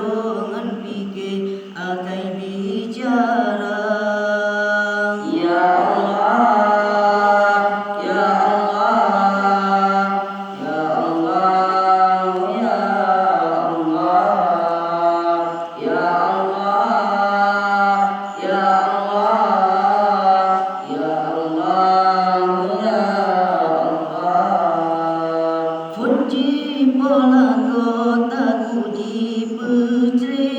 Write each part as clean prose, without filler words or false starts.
dengan fikir akan bicara. Ya Allah, ya Allah, ya Allah, ya Allah, ya Allah, ya Allah, ya Allah, ya Allah. Puji pola kota puji putri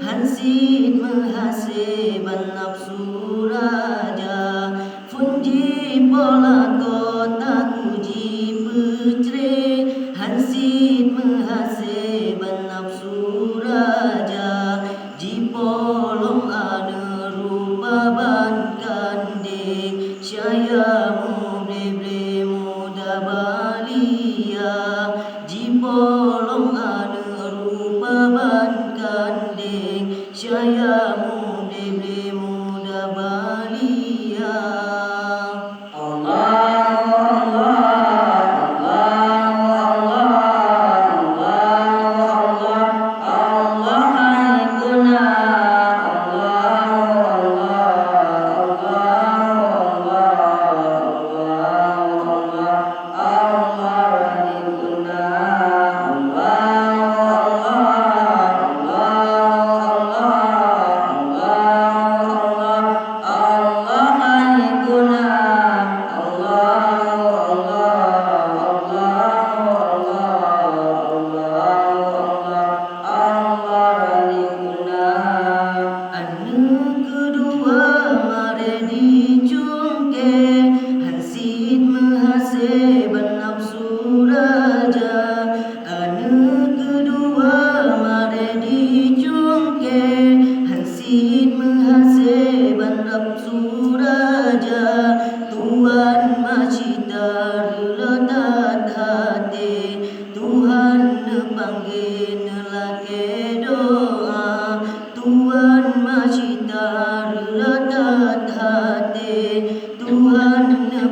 Hansin menghasiban nafsu raja. Puji pola kota puji putri Hansin menghasiban nafsu raja. Jipolong ada rupa bankan de syayamu bleble muda balia. Jipolong ada rupa bankan de syayamu bleble muda balia. Tuhan macitar letat hati, Tuhan panggil lelaki doa. Tuhan macitar letat hati, Tuhan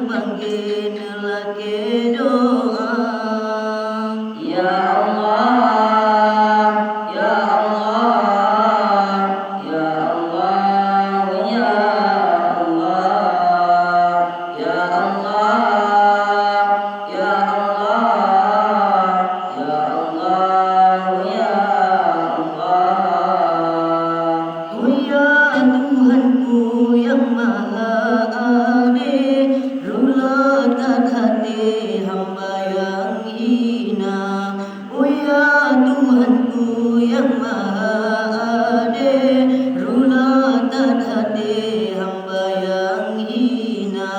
panggil lelaki doa. Ya Allah, ya Allah, ya Allah, ya Allah, ya Allah, ya Allah, ya Allah, ya Allah. Oh ya Tuhanku yang maha adil, rulatkan hati hamba yang hina. Oh ya Tuhanku yang maha adil, rulatkan hati hamba yang hina.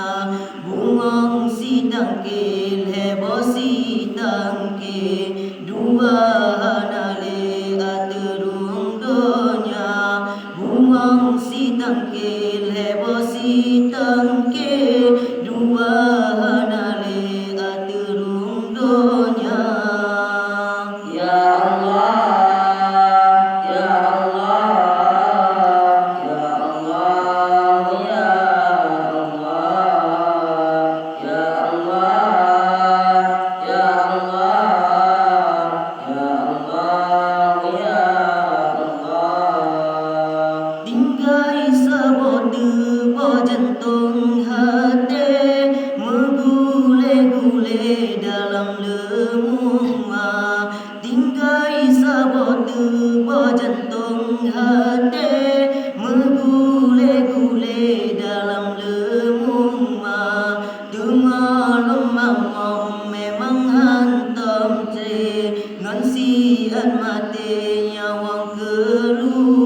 Bungong si tangkil heboh si tangkil, dua hanale aterung donya. Bungong si tangkil heboh si tangkil, dua hanale aterung donya. Ya Allah, ya Allah, ya Allah, ya Allah, ya Allah, ya Allah, ya Allah, ya Allah. Tinggai sabote bo jantung hati, menggule-gule dalam lemuma. Tinggai sabote bo jantung hati, menggule-gule dalam lemuma. Tengah lemah memang hantam tre, ngan sian mati nyawang keluar.